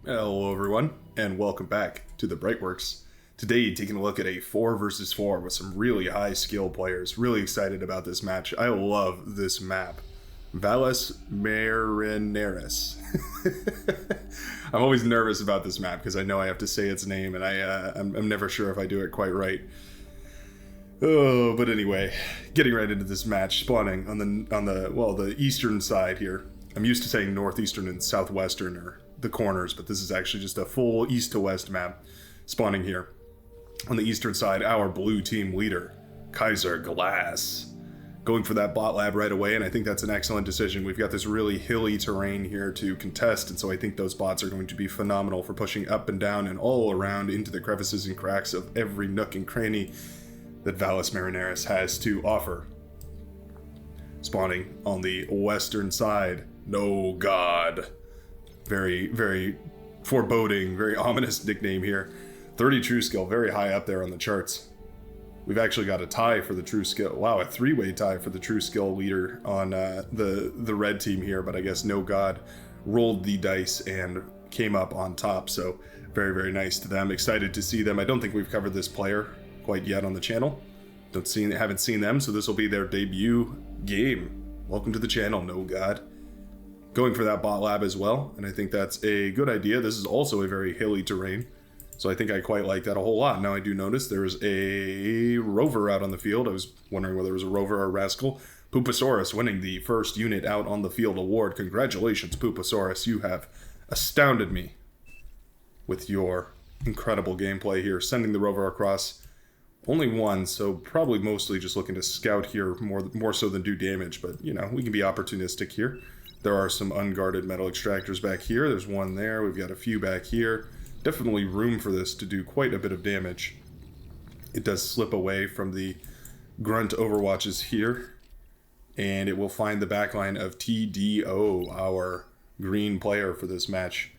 Hello everyone, and welcome back to the Brightworks. Today, taking a look at a 4 versus 4 with some really high skill players. Really excited about this match. I love this map. Valles Marineris. I'm always nervous about this map because I know I have to say its name, and I'm never sure if I do it quite right. Oh, but anyway, getting right into this match, spawning on the eastern side here. I'm used to saying northeastern and southwestern or the corners, but this is actually just a full east to west map spawning here. On the eastern side, our blue team leader, Kaiser Glass, going for that bot lab right away, and I think that's an excellent decision. We've got this really hilly terrain here to contest, and so I think those bots are going to be phenomenal for pushing up and down and all around into the crevices and cracks of every nook and cranny that Valles Marineris has to offer. Spawning on the western side, No God. Very, very foreboding, very ominous nickname here. 30 true skill, very high up there on the charts. We've actually got a tie for the true skill. Wow, a three-way tie for the true skill leader on the red team here, but I guess No God rolled the dice and came up on top, so very, very nice to them. Excited to see them. I don't think we've covered this player quite yet on the channel. Haven't seen them, so this will be their debut game. Welcome to the channel, No God. Going for that bot lab as well, and I think that's a good idea. This is also a very hilly terrain, so I think I quite like that a whole lot. Now I do notice there's a rover out on the field. I was wondering whether it was a rover or a rascal. Pooposaurus winning the first unit out on the field award. Congratulations, Pooposaurus. You have astounded me with your incredible gameplay here. Sending the rover across. Only one, so probably mostly just looking to scout here more so than do damage, but you know, we can be opportunistic here. There are some unguarded metal extractors back here. There's one there. We've got a few back here. Definitely room for this to do quite a bit of damage. It does slip away from the grunt overwatches here, and it will find the backline of TDO, our green player for this match.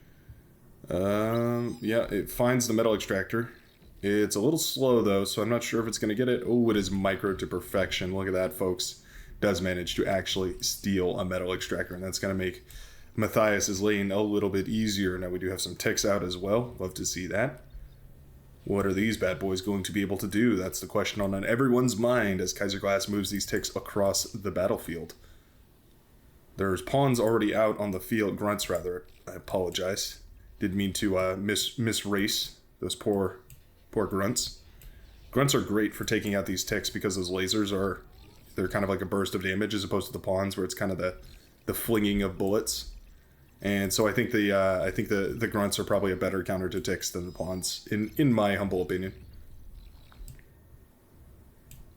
Yeah, it finds the metal extractor. It's a little slow though, so I'm not sure if it's going to get it. Oh, it is micro to perfection. Look at that, folks. Does manage to actually steal a metal extractor, and that's going to make Matthias's lane a little bit easier. Now we do have some ticks out as well. Love to see that. What are these bad boys going to be able to do? That's the question on everyone's mind as Kaiser Glass moves these ticks across the battlefield. There's pawns already out on the field. Grunts, rather. I apologize. Didn't mean to misrace those poor grunts. Grunts are great for taking out these ticks because those lasers they're kind of like a burst of damage as opposed to the pawns where it's kind of the flinging of bullets. And so I think the grunts are probably a better counter to ticks than the pawns in my humble opinion.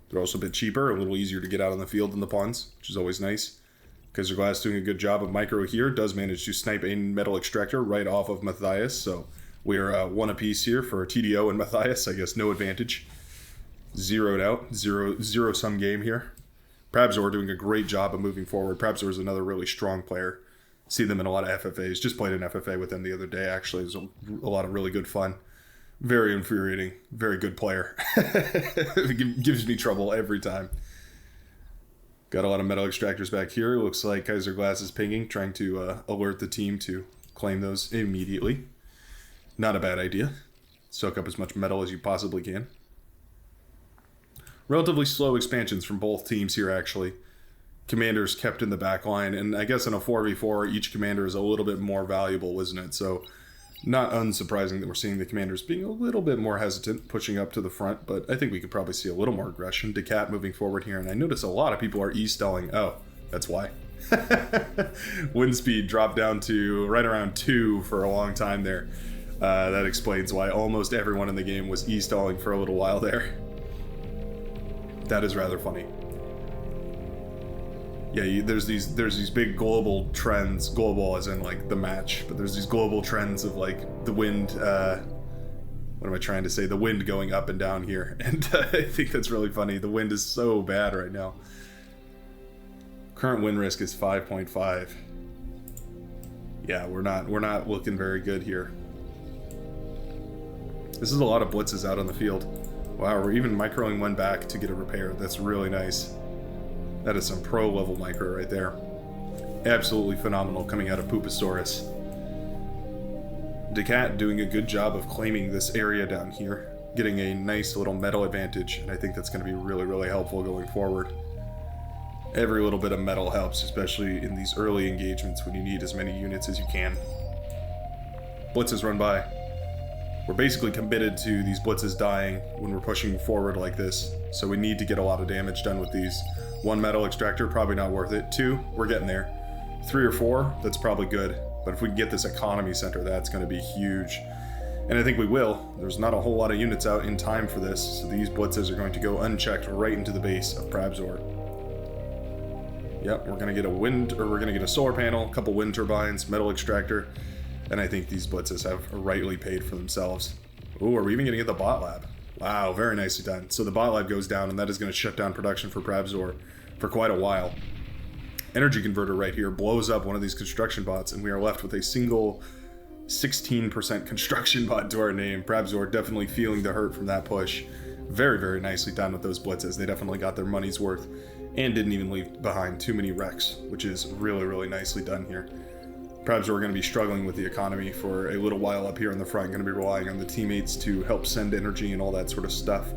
They're also a bit cheaper, a little easier to get out on the field than the pawns, which is always nice. Kaiser Glass doing a good job of micro here, does manage to snipe a metal extractor right off of Matthias, so we're one apiece here for TDO and Matthias. I guess no advantage. Zeroed out, zero-sum game here. Prabzor doing a great job of moving forward. Prabzor is another really strong player. See them in a lot of FFAs. Just played an FFA with them the other day, actually. It was a lot of really good fun. Very infuriating. Very good player. It gives me trouble every time. Got a lot of metal extractors back here. Looks like Kaiser Glass is pinging, trying to alert the team to claim those immediately. Not a bad idea. Soak up as much metal as you possibly can. Relatively slow expansions from both teams here, actually. Commanders kept in the back line, and I guess in a 4v4, each commander is a little bit more valuable, isn't it? So, not unsurprising that we're seeing the commanders being a little bit more hesitant, pushing up to the front, but I think we could probably see a little more aggression. Decat moving forward here, and I notice a lot of people are E-stalling. Oh, that's why. Wind speed dropped down to right around 2 for a long time there. That explains why almost everyone in the game was E-stalling for a little while there. That is rather funny. Yeah, there's these big global trends, global as in like the match, but there's these global trends of like the wind, what am I trying to say? The wind going up and down here, and I think that's really funny. The wind is so bad right now. Current wind risk is 5.5. Yeah, we're not looking very good here. This is a lot of blitzes out on the field. Wow, we're even microing one back to get a repair. That's really nice. That is some pro level micro right there. Absolutely phenomenal coming out of Pooposaurus. Decat doing a good job of claiming this area down here, getting a nice little metal advantage, and I think that's going to be really, really helpful going forward. Every little bit of metal helps, especially in these early engagements when you need as many units as you can. Blitzes run by. We're basically committed to these blitzes dying when we're pushing forward like this, so we need to get a lot of damage done with these. 1 metal extractor, probably not worth it. 2, we're getting there. 3 or 4, that's probably good. But if we can get this economy center, that's going to be huge. And I think we will. There's not a whole lot of units out in time for this, so these blitzes are going to go unchecked right into the base of Prabzor. Yep, we're going to get a we're going to get a solar panel, a couple wind turbines, metal extractor, and I think these blitzes have rightly paid for themselves. Ooh, are we even going to get the bot lab? Wow, very nicely done. So the bot lab goes down, and that is going to shut down production for Prabzor for quite a while. Energy converter right here blows up one of these construction bots, and we are left with a single 16% construction bot to our name. Prabzor definitely feeling the hurt from that push. Very, very nicely done with those blitzes. They definitely got their money's worth and didn't even leave behind too many wrecks, which is really, really nicely done here. Prabzor are going to be struggling with the economy for a little while up here in the front, going to be relying on the teammates to help send energy and all that sort of stuff.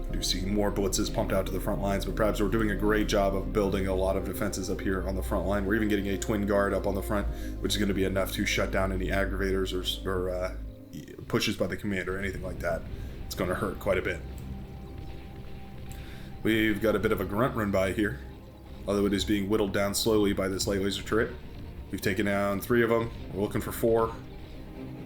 I do see more blitzes pumped out to the front lines, but Prabzor are doing a great job of building a lot of defenses up here on the front line. We're even getting a twin guard up on the front, which is going to be enough to shut down any aggravators or pushes by the commander or anything like that. It's going to hurt quite a bit. We've got a bit of a grunt run by here, although it is being whittled down slowly by this light laser turret. We've taken down 3 of them. We're looking for 4.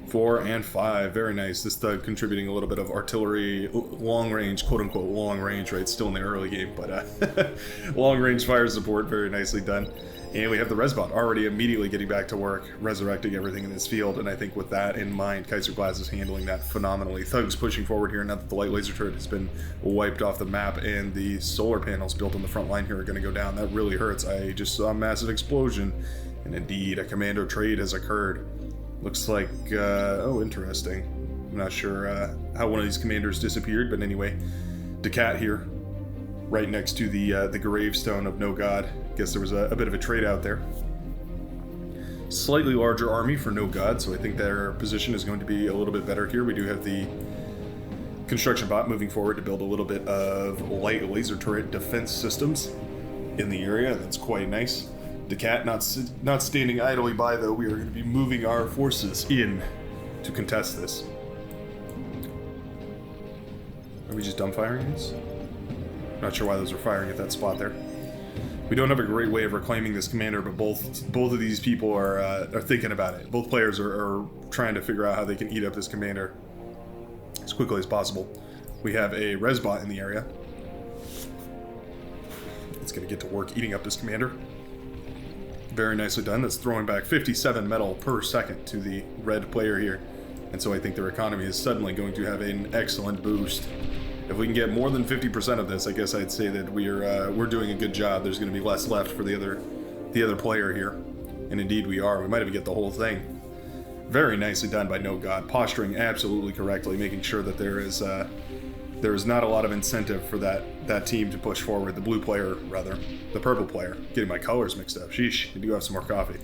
4 and 5. Very nice. This thug contributing a little bit of artillery, long range, quote unquote long range, right? Still in the early game, but long range fire support. Very nicely done. And we have the Resbot already immediately getting back to work, resurrecting everything in this field. And I think with that in mind, Kaiser Glass is handling that phenomenally. Thugs pushing forward here now that the light laser turret has been wiped off the map and the solar panels built on the front line here are going to go down. That really hurts. I just saw a massive explosion. And indeed, a commander trade has occurred. Looks like, oh, interesting. I'm not sure how one of these commanders disappeared, but anyway, Decat here, right next to the gravestone of No God. Guess there was a bit of a trade out there. Slightly larger army for No God, so I think their position is going to be a little bit better here. We do have the construction bot moving forward to build a little bit of light laser turret defense systems in the area. That's quite nice. Decat not standing idly by, though. We are going to be moving our forces in to contest this. Are we just dumbfiring these? Not sure why those are firing at that spot there. We don't have a great way of reclaiming this commander, but both of these people are thinking about it. Both players are trying to figure out how they can eat up this commander as quickly as possible. We have a Resbot in the area. It's going to get to work eating up this commander. Very nicely done. That's throwing back 57 metal per second to the red player here. And so I think their economy is suddenly going to have an excellent boost. If we can get more than 50% of this, I guess I'd say that we're doing a good job. There's going to be less left for the other player here. And indeed we are. We might even get the whole thing. Very nicely done by No God. Posturing absolutely correctly, making sure that there is not a lot of incentive for that team to push forward. The blue player, rather. The purple player. Getting my colors mixed up. Sheesh. I do have some more coffee.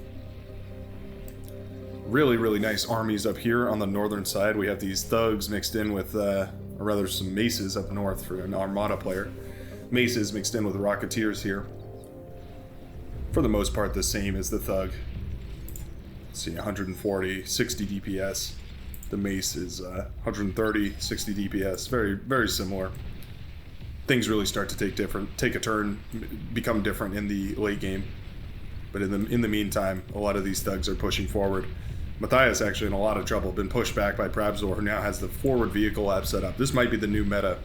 Really, really nice armies up here on the northern side. We have these thugs mixed in with, or rather some maces up north for an armada player. Maces mixed in with rocketeers here. For the most part, the same as the thug. Let's see, 140, 60 DPS. The mace is 130, 60 DPS. Very, very similar. Things really start to take a turn, become different in the late game. But in the meantime, a lot of these thugs are pushing forward. Matthias actually in a lot of trouble, been pushed back by Prabzor, who now has the forward vehicle lab set up. This might be the new meta.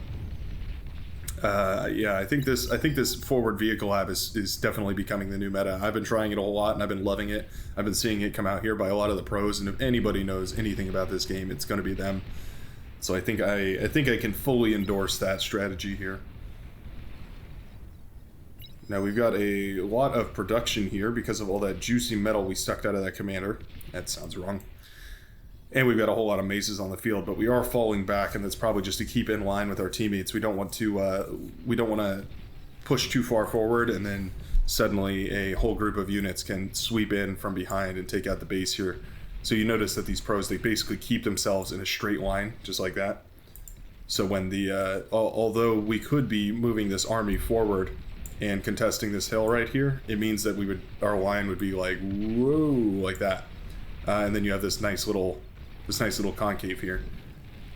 Yeah, I think this forward vehicle lab is definitely becoming the new meta. I've been trying it a whole lot, and I've been loving it. I've been seeing it come out here by a lot of the pros, and if anybody knows anything about this game, it's going to be them. So I think I can fully endorse that strategy here. Now we've got a lot of production here because of all that juicy metal we sucked out of that commander. That sounds wrong. And we've got a whole lot of maces on the field, but we are falling back, and that's probably just to keep in line with our teammates. We don't want to push too far forward, and then suddenly a whole group of units can sweep in from behind and take out the base here. So you notice that these pros, they basically keep themselves in a straight line, just like that. So when the, although we could be moving this army forward and contesting this hill right here, it means that our line would be like, whoa, like that. And then you have this nice little concave here.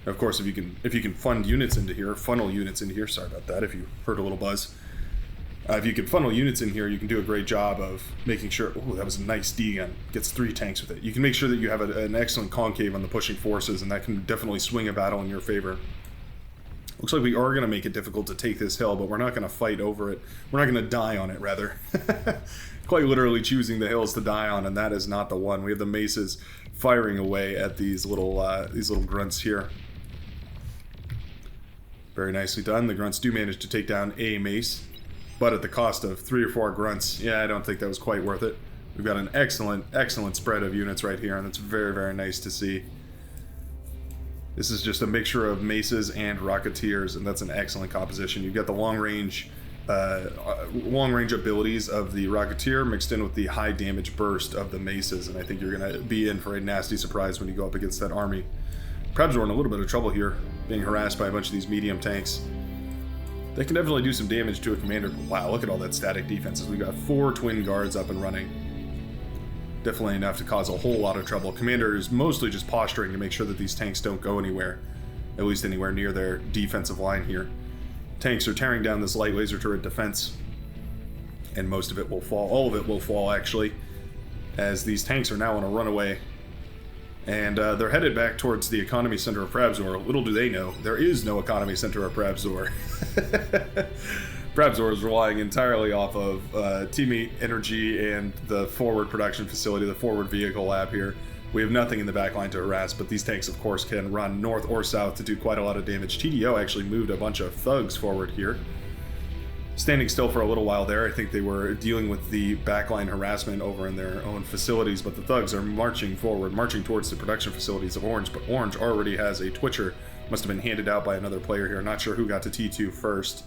Of course, if you can fund units into here, funnel units into here, sorry about that if you heard a little buzz. If you can funnel units in here, you can do a great job of making sure, oh, that was a nice D gun, gets 3 tanks with it. You can make sure that you have an excellent concave on the pushing forces, and that can definitely swing a battle in your favor. Looks like we are going to make it difficult to take this hill, but we're not going to fight over it. We're not going to die on it, rather. Quite literally choosing the hills to die on, and that is not the one. We have the maces firing away at these little grunts here. Very nicely done. The grunts do manage to take down a mace, but at the cost of 3 or 4 grunts. Yeah, I don't think that was quite worth it. We've got an excellent spread of units right here, and it's very, very nice to see. This is just a mixture of maces and rocketeers, and that's an excellent composition. You've got the long range abilities of the rocketeer mixed in with the high damage burst of the maces, and I think you're going to be in for a nasty surprise when you go up against that army. Prabs are in a little bit of trouble here, being harassed by a bunch of these medium tanks. They can definitely do some damage to a commander, but wow, look at all that static defenses. We got 4 twin guards up and running. Definitely enough to cause a whole lot of trouble. Commander is mostly just posturing to make sure that these tanks don't go anywhere, at least anywhere near their defensive line here. Tanks are tearing down this light laser turret defense, and most of it will fall. All of it will fall, actually, as these tanks are now on a runaway. And they're headed back towards the economy center of Prabzor. Little do they know, there is no economy center of Prabzor. Prabzor is relying entirely off of teammate energy and the forward production facility, the forward vehicle lab here. We have nothing in the back line to harass, but these tanks, of course, can run north or south to do quite a lot of damage. TDO actually moved a bunch of thugs forward here. Standing still for a little while there. I think they were dealing with the backline harassment over in their own facilities, but the thugs are marching forward, marching towards the production facilities of Orange, but Orange already has a Twitcher. Must have been handed out by another player here. Not sure who got to T2 first.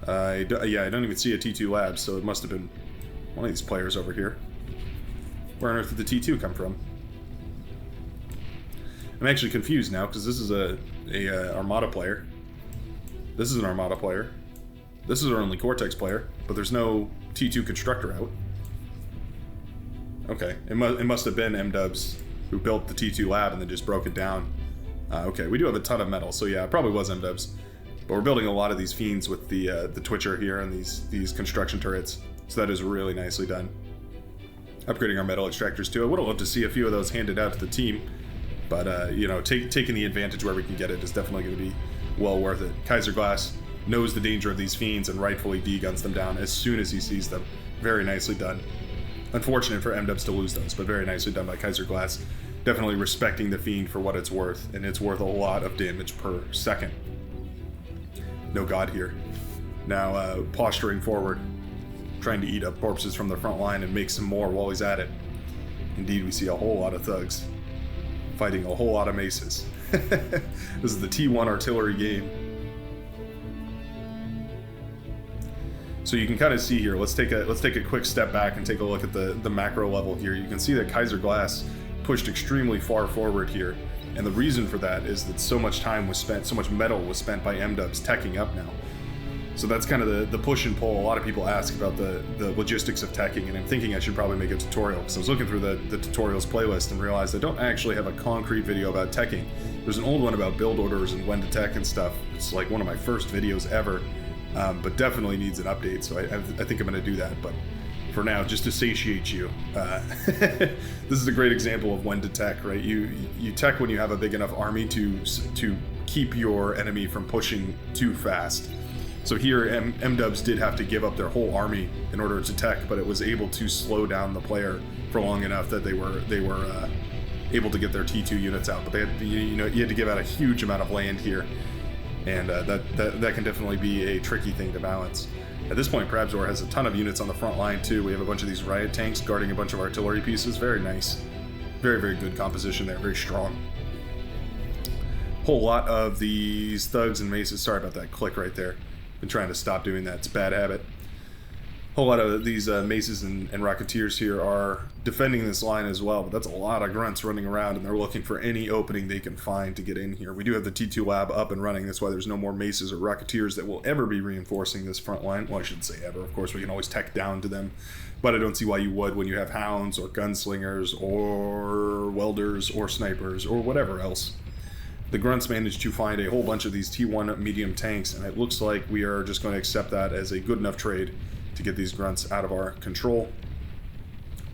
I don't even see a T2 lab, so it must have been one of these players over here. Where on earth did the T2 come from? I'm actually confused now, because this is a Armada player. This is an Armada player. This is our only Cortex player, but there's no T2 constructor out. Okay, it must have been MDubs who built the T2 lab and then just broke it down. Okay, we do have a ton of metal, so yeah, it probably was MDubs. But we're building a lot of these fiends with the Twitcher here and these construction turrets, so that is really nicely done. Upgrading our metal extractors too. I would have loved to see a few of those handed out to the team, but you know, taking the advantage where we can get it is definitely going to be well worth it. Kaiser Glass knows the danger of these fiends and rightfully D-guns them down as soon as he sees them. Very nicely done. Unfortunate for MDubs to lose those, but very nicely done by Kaiser Glass. Definitely respecting the fiend for what it's worth, and it's worth a lot of damage per second. No god here. Now posturing forward, trying to eat up corpses from the front line and make some more while he's at it. Indeed, we see a whole lot of thugs fighting a whole lot of maces. This is the T1 artillery game. So you can kind of see here, let's take a quick step back and take a look at the macro level here. You can see that Kaiser Glass pushed extremely far forward here, and the reason for that is that so much time was spent, so much metal was spent by MDubs teching up now. So that's kind of the push and pull. A lot of people ask about the logistics of teching, and I'm thinking I should probably make a tutorial, because I was looking through the tutorials playlist and realized I don't actually have a concrete video about teching. There's an old one about build orders and when to tech and stuff. It's like one of my first videos ever. But definitely needs an update, so I think I'm going to do that. But for now, just to satiate you, this is a great example of when to tech, right? You tech when you have a big enough army to keep your enemy from pushing too fast. So here, MDubs did have to give up their whole army in order to tech, but it was able to slow down the player for long enough that they were able to get their T2 units out. But they had, you had to give out a huge amount of land here. And that can definitely be a tricky thing to balance. At this point, Prabzor has a ton of units on the front line too. We have a bunch of these riot tanks guarding a bunch of artillery pieces. Very nice. Very, very good composition there. Very strong. Whole lot of these thugs and maces. Sorry about that click right there. Been trying to stop doing that. It's a bad habit. whole lot of these maces and rocketeers here are defending this line as well, but that's a lot of grunts running around, and they're looking for any opening they can find to get in here. We do have the T2 lab up and running. That's why there's no more maces or rocketeers that will ever be reinforcing this front line. Well, I shouldn't say ever. Of course, we can always tech down to them, but I don't see why you would when you have hounds or gunslingers or welders or snipers or whatever else. The grunts managed to find a whole bunch of these T1 medium tanks, and it looks like we are just going to accept that as a good enough trade to get these grunts out of our control.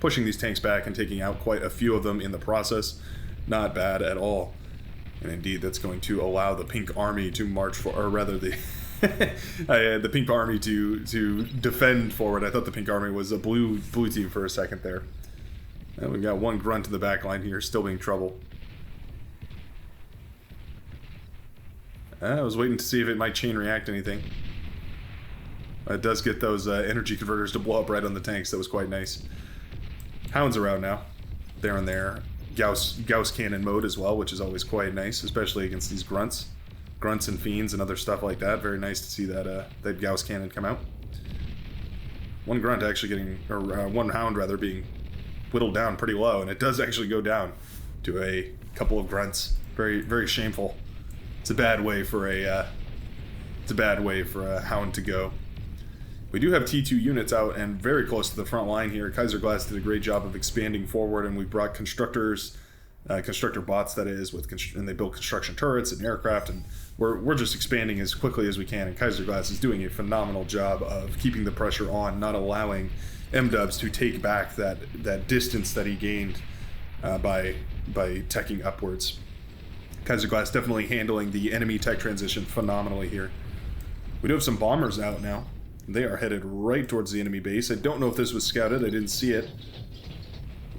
Pushing these tanks back and taking out quite a few of them in the process. Not bad at all. And indeed, that's going to allow the Pink Army to march for, or rather the the Pink Army to defend forward. I thought the Pink Army was a blue team for a second there. And we've got one grunt in the back line here, still being trouble. I was waiting to see if it might chain react anything. It does get those energy converters to blow up right on the tanks. That was quite nice. Hounds around now. They're in their Gauss cannon mode as well, which is always quite nice, especially against these grunts. Grunts and fiends and other stuff like that. Very nice to see that that Gauss cannon come out. One grunt actually getting, or one hound rather, being whittled down pretty low, and it does actually go down to a couple of grunts. Very, very shameful. It's a bad way for a hound to go. We do have T2 units out and very close to the front line here. Kaiser Glass did a great job of expanding forward, and we brought constructors, constructor bots that is, and they build construction turrets and aircraft, and we're just expanding as quickly as we can. And Kaiser Glass is doing a phenomenal job of keeping the pressure on, not allowing M-dubs to take back that distance that he gained by teching upwards. Kaiser Glass definitely handling the enemy tech transition phenomenally here. We do have some bombers out now. They are headed right towards the enemy base. I don't know if this was scouted. I didn't see it.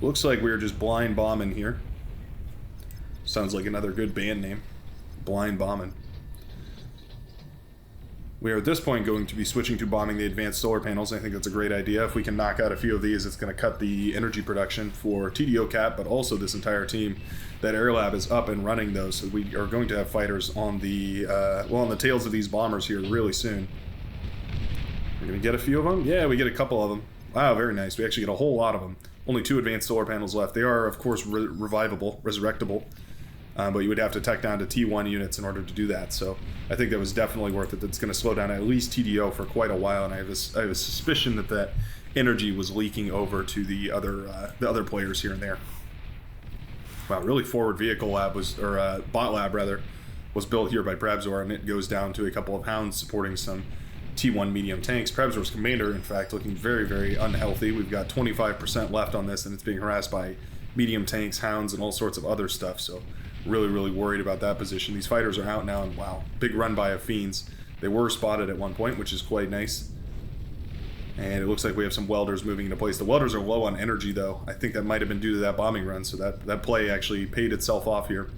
Looks like we were just blind bombing here. Sounds like another good band name. Blind bombing. We are at this point going to be switching to bombing the advanced solar panels. I think that's a great idea. If we can knock out a few of these, it's going to cut the energy production for TDO Cap, but also this entire team. That air lab is up and running though, so we are going to have fighters on the on the tails of these bombers here really soon. We're going to get a few of them? Yeah, we get a couple of them. Wow, very nice. We actually get a whole lot of them. Only 2 advanced solar panels left. They are, of course, resurrectable. But you would have to tech down to T1 units in order to do that. So I think that was definitely worth it. That's going to slow down at least TDO for quite a while. And I have a suspicion that energy was leaking over to the other players here and there. Wow, really forward vehicle lab was, or bot lab rather, was built here by Prabzor, and it goes down to a couple of hounds supporting some T1 medium tanks. Prabzor's commander, in fact, looking very, very unhealthy. We've got 25% left on this, and it's being harassed by medium tanks, hounds, and all sorts of other stuff. So really, really worried about that position. These fighters are out now, and wow, big run by of fiends. They were spotted at one point, which is quite nice. And it looks like we have some welders moving into place. The welders are low on energy, though. I think that might have been due to that bombing run, so that play actually paid itself off here.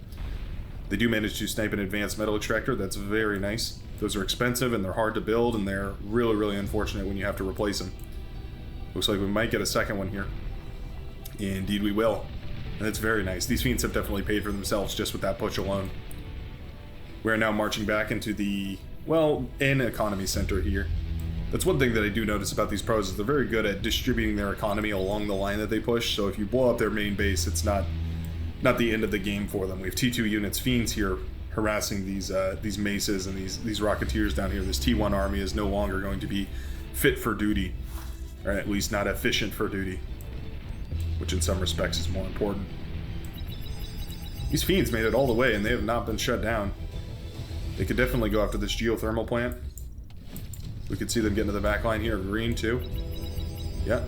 They do manage to snipe an advanced metal extractor. That's very nice. Those are expensive, and they're hard to build, and they're really, really unfortunate when you have to replace them. Looks like we might get a second one here. Indeed we will. And that's very nice. These fiends have definitely paid for themselves just with that push alone. We're now marching back into the, well, an economy center here. That's one thing that I do notice about these pros is they're very good at distributing their economy along the line that they push. So if you blow up their main base, it's not the end of the game for them. We have T2 units, fiends here, harassing these maces and these rocketeers down here. This T1 army is no longer going to be fit for duty, or at least not efficient for duty, which in some respects is more important. These fiends made it all the way, and they have not been shut down. They could definitely go after this geothermal plant. We could see them get into the back line here. Green too. Yeah,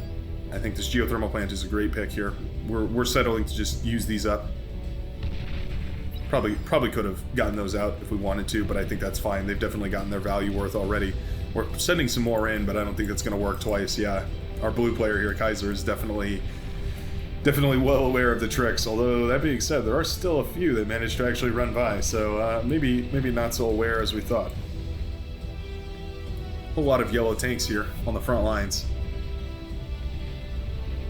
I think this geothermal plant is a great pick here. We're settling to just use these up. Probably could have gotten those out if we wanted to, but I think that's fine. They've definitely gotten their value worth already. We're sending some more in, but I don't think that's going to work twice. Yeah, our blue player here, Kaiser, is definitely well aware of the tricks. Although that being said, there are still a few that managed to actually run by, so maybe not so aware as we thought. A whole lot of yellow tanks here on the front lines.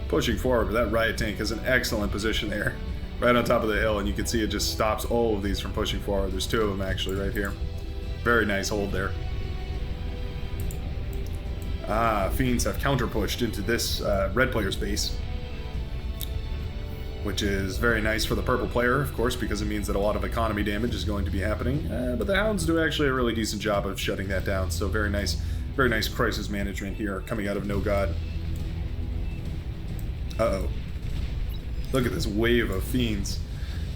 Pushing forward, but that riot tank is an excellent position there. Right on top of the hill, and you can see it just stops all of these from pushing forward. There's 2 of them actually right here. Very nice hold there. Ah, Fiends have counter-pushed into this red player's base, which is very nice for the purple player, of course, because it means that a lot of economy damage is going to be happening. But the Hounds do actually a really decent job of shutting that down, so very nice crisis management here coming out of No God. Uh-oh. Look at this wave of Fiends.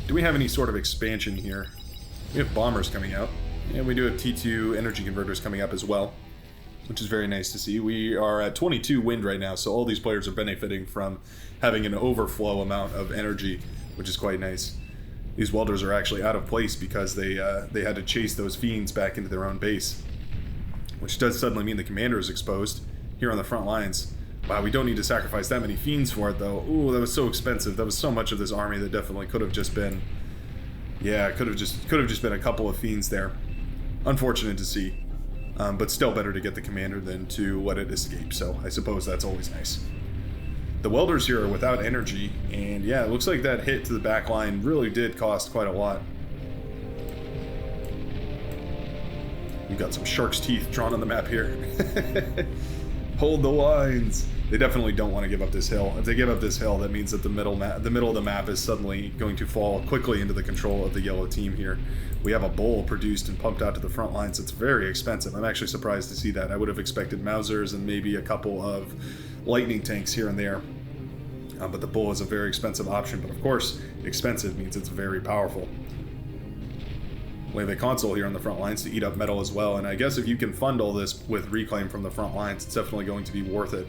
Do we have any sort of expansion here? We have bombers coming out, and we do have T2 energy converters coming up as well, which is very nice to see. We are at 22 wind right now, so all these players are benefiting from having an overflow amount of energy, which is quite nice. These welders are actually out of place because they had to chase those Fiends back into their own base, which does suddenly mean the commander is exposed here on the front lines. Wow, we don't need to sacrifice that many Fiends for it, though. Ooh, that was so expensive. That was so much of this army that definitely could have just been... Yeah, could have just been a couple of Fiends there. Unfortunate to see. But still better to get the commander than to let it escape, so I suppose that's always nice. The welders here are without energy, and yeah, it looks like that hit to the back line really did cost quite a lot. We've got some shark's teeth drawn on the map here. Hold the lines. They definitely don't want to give up this hill. If they give up this hill, that means that the middle of the map is suddenly going to fall quickly into the control of the yellow team here. We have a bull produced and pumped out to the front lines. It's very expensive. I'm actually surprised to see that. I would have expected Mausers and maybe a couple of lightning tanks here and there. But the bull is a very expensive option. But of course, expensive means it's very powerful. We have a console here on the front lines to eat up metal as well. And I guess if you can fund all this with reclaim from the front lines, it's definitely going to be worth it.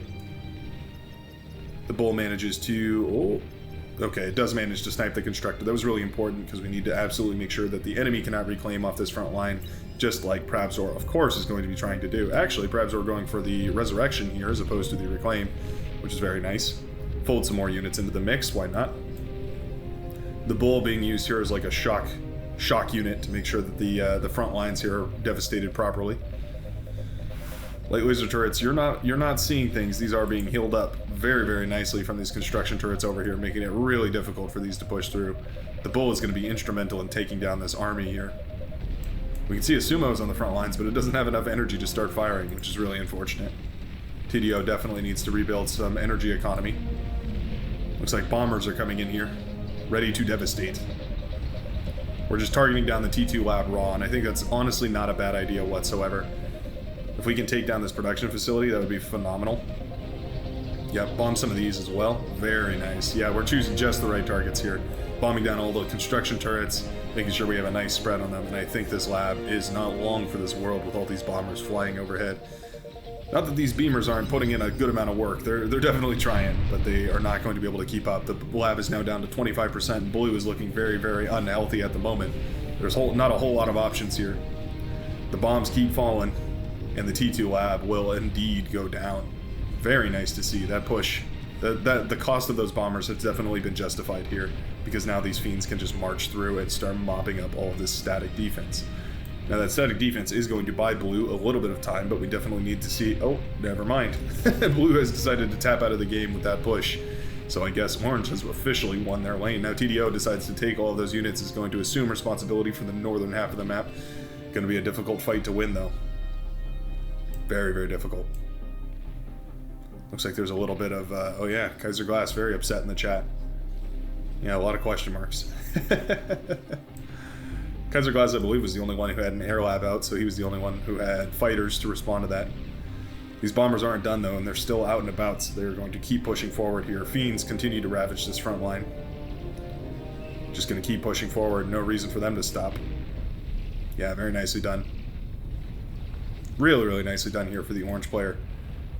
The bull manages to... Oh, okay, it does manage to snipe the constructor. That was really important because we need to absolutely make sure that the enemy cannot reclaim off this front line, just like Prabzor, of course, is going to be trying to do. Actually, Prabzor going for the resurrection here as opposed to the reclaim, which is very nice. Fold some more units into the mix, why not? The bull being used here is like a shock unit to make sure that the front lines here are devastated properly. Light laser turrets, you're not seeing things. These are being healed up very, very nicely from these construction turrets over here, making it really difficult for these to push through. The bull is going to be instrumental in taking down this army here. We can see a sumo's on the front lines, but it doesn't have enough energy to start firing, which is really unfortunate. TDO definitely needs to rebuild some energy economy. Looks like bombers are coming in here, ready to devastate. We're just targeting down the T2 lab raw, and I think that's honestly not a bad idea whatsoever. If we can take down this production facility, that would be phenomenal. Yeah, bomb some of these as well. Very nice. Yeah, we're choosing just the right targets here. Bombing down all the construction turrets, making sure we have a nice spread on them, and I think this lab is not long for this world with all these bombers flying overhead. Not that these beamers aren't putting in a good amount of work. They're definitely trying, but they are not going to be able to keep up. The lab is now down to 25%, and blue is looking very, very unhealthy at the moment. There's not a whole lot of options here. The bombs keep falling, and the T2 lab will indeed go down. Very nice to see that push. The cost of those bombers has definitely been justified here, because now these fiends can just march through and start mopping up all of this static defense. Now that static defense is going to buy blue a little bit of time, but we definitely need to see... Oh, never mind. Blue has decided to tap out of the game with that push. So I guess orange has officially won their lane. Now TDO decides to take all of those units, is going to assume responsibility for the northern half of the map. Going to be a difficult fight to win, though. Very, very difficult. Looks like there's a little bit of... oh yeah, Kaiser Glass very upset in the chat. Yeah, a lot of question marks. Kaiser Glass, I believe, was the only one who had an air lab out, so he was the only one who had fighters to respond to that. These bombers aren't done, though, and they're still out and about, so they're going to keep pushing forward here. Fiends continue to ravage this front line. Just going to keep pushing forward. No reason for them to stop. Yeah, very nicely done. Really, really nicely done here for the orange player.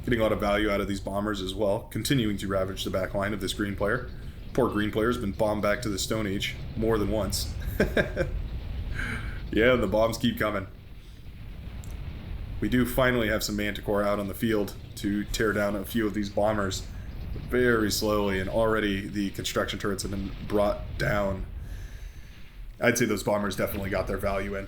Getting a lot of value out of these bombers as well. Continuing to ravage the back line of this green player. Poor green player has been bombed back to the Stone Age more than once. Yeah, the bombs keep coming. We do finally have some Manticore out on the field to tear down a few of these bombers very slowly, and already the construction turrets have been brought down. I'd say those bombers definitely got their value in.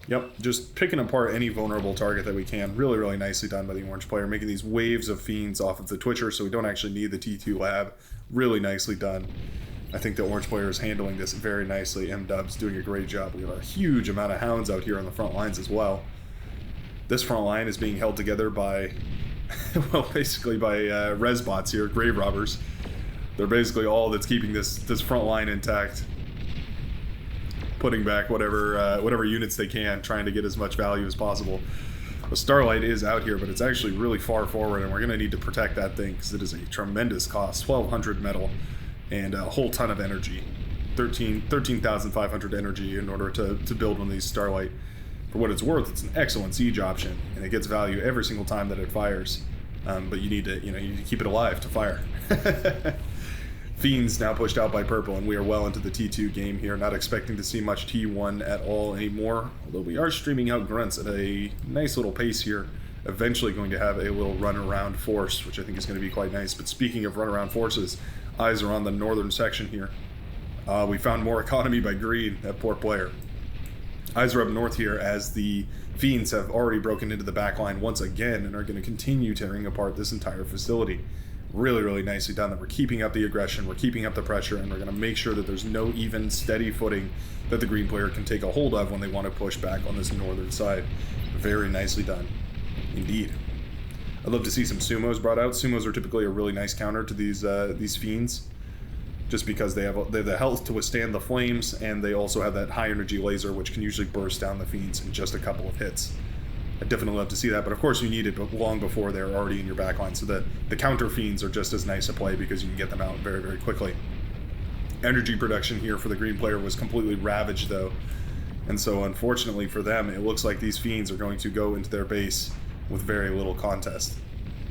Yep, just picking apart any vulnerable target that we can. Really, really nicely done by the orange player, making these waves of fiends off of the Twitcher so we don't actually need the T2 lab. Really nicely done. I think the orange player is handling this very nicely. M-Dub's doing a great job. We have a huge amount of hounds out here on the front lines as well. This front line is being held together by, well, basically by res bots here, grave robbers. They're basically all that's keeping this front line intact. Putting back whatever units they can, trying to get as much value as possible. The Starlight is out here, but it's actually really far forward, and we're going to need to protect that thing because it is a tremendous cost. 1,200 metal and a whole ton of energy. 13,500 energy in order to build one of these Starlight. For what it's worth, it's an excellent siege option, and it gets value every single time that it fires. But you need to keep it alive to fire. Fiends now pushed out by purple, and we are well into the T2 game here. Not expecting to see much T1 at all anymore, although we are streaming out grunts at a nice little pace here. Eventually going to have a little run around force, which I think is going to be quite nice. But speaking of run around forces, eyes are on the northern section here. We found more economy by green, that poor player. Eyes are up north here as the Fiends have already broken into the back line once again and are going to continue tearing apart this entire facility. Really, really nicely done that we're keeping up the aggression, we're keeping up the pressure, and we're going to make sure that there's no even steady footing that the green player can take a hold of when they want to push back on this northern side. Very nicely done. Indeed. I'd love to see some sumos brought out. Sumos are typically a really nice counter to these Fiends, just because they have the health to withstand the flames, and they also have that high energy laser, which can usually burst down the Fiends in just a couple of hits. I'd definitely love to see that, but of course you need it long before they're already in your backline, so that the counter Fiends are just as nice to play because you can get them out very, very quickly. Energy production here for the green player was completely ravaged, though, and so unfortunately for them, it looks like these Fiends are going to go into their base with very little contest.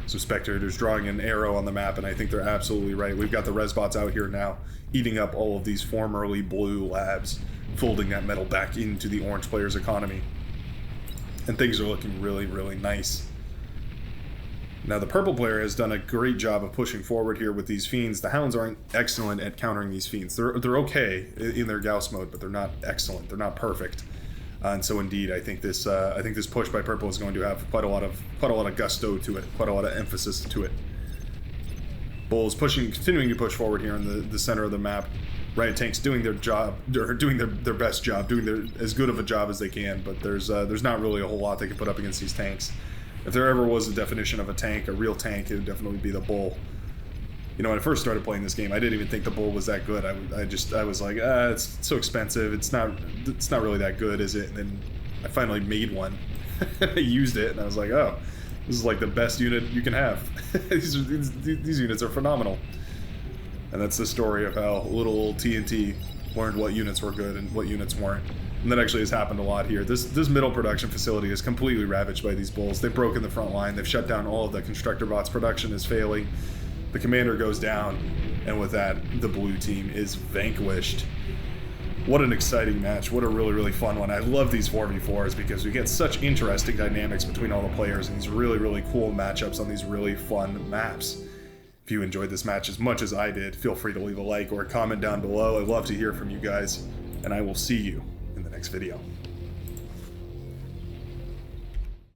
So Spectator's drawing an arrow on the map, and I think they're absolutely right. We've got the Resbots out here now, eating up all of these formerly blue labs, folding that metal back into the orange player's economy. And things are looking really, really nice. Now the purple player has done a great job of pushing forward here with these Fiends. The Hounds aren't excellent at countering these Fiends. They're okay in their Gauss mode, but they're not excellent. They're not perfect. And so indeed, I think this push by purple is going to have quite a lot of gusto to it, quite a lot of emphasis to it. Bulls continuing to push forward here in the center of the map. Riot tanks doing their job, or doing their best job, doing as good of a job as they can, but there's not really a whole lot they can put up against these tanks. If there ever was a definition of a tank, a real tank, it would definitely be the Bull. You know, when I first started playing this game, I didn't even think the Bull was that good. I was like, it's so expensive. It's not really that good, is it? And then I finally made one. I used it, and I was like, oh, this is like the best unit you can have. These units are phenomenal. And that's the story of how little old TNT learned what units were good and what units weren't. And that actually has happened a lot here. This middle production facility is completely ravaged by these Bulls. They've broken the front line. They've shut down all of the constructor bots. Production is failing. The commander goes down. And with that, the blue team is vanquished. What an exciting match. What a really, really fun one. I love these 4v4s because we get such interesting dynamics between all the players and these really, really cool matchups on these really fun maps. If you enjoyed this match as much as I did, feel free to leave a like or a comment down below. I'd love to hear from you guys, and I will see you in the next video.